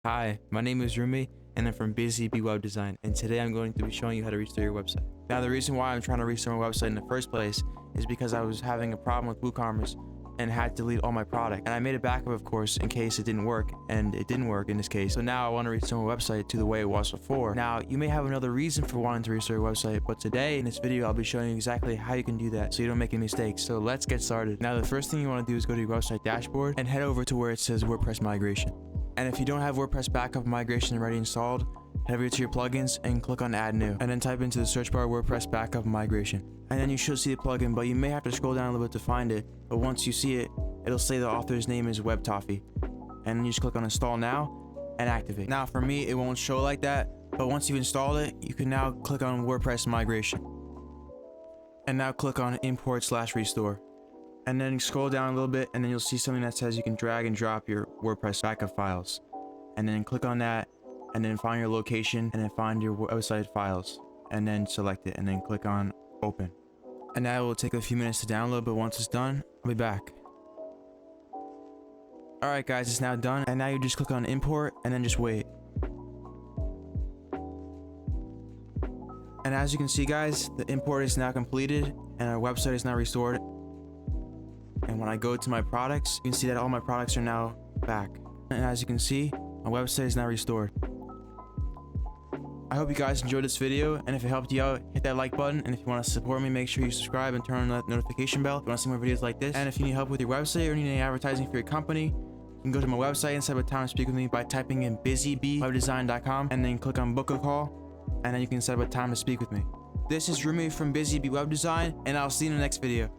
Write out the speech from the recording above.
Hi, my name is Rumi and I'm from Busy Bee Web Design, and today I'm going to be showing you how to restore your website. Now, the reason why I'm trying to restore my website in the first place is because I was having a problem with WooCommerce and had to delete all my product. And I made a backup, of course, in case it didn't work, and it didn't work in this case. So now I want to restore my website to the way it was before. Now, you may have another reason for wanting to restore your website, but today in this video, I'll be showing you exactly how you can do that so you don't make any mistakes. So let's get started. Now, the first thing you want to do is go to your website dashboard and head over to where it says WordPress migration. And if you don't have WordPress backup migration already installed, head over to your plugins and click on add new, and then type into the search bar WordPress backup migration. And then you should see the plugin, but you may have to scroll down a little bit to find it. But once you see it, it'll say the author's name is WebToffee. And then you just click on install now and activate. Now for me, it won't show like that, but once you've installed it, you can now click on WordPress migration. And now click on import/restore. And then scroll down a little bit, and then you'll see something that says you can drag and drop your WordPress backup files. And then click on that, and then find your location, and then find your website files, and then select it, and then click on open. And that will take a few minutes to download, but once it's done, I'll be back. Alright guys, it's now done, and now you just click on import, and then just wait. And as you can see guys, the import is now completed, and our website is now restored. And when I go to my products, you can see that all my products are now back. And as you can see, my website is now restored. I hope you guys enjoyed this video, and if it helped you out, hit that like button. And if you want to support me, make sure you subscribe and turn on that notification bell if you want to see more videos like this. And if you need help with your website or need any advertising for your company, you can go to my website and set up a time to speak with me by typing in busybeewebdesign.com and then click on book a call, and then you can set up a time to speak with me. This is Rumi from Busy Bee Web Design, and I'll see you in the next video.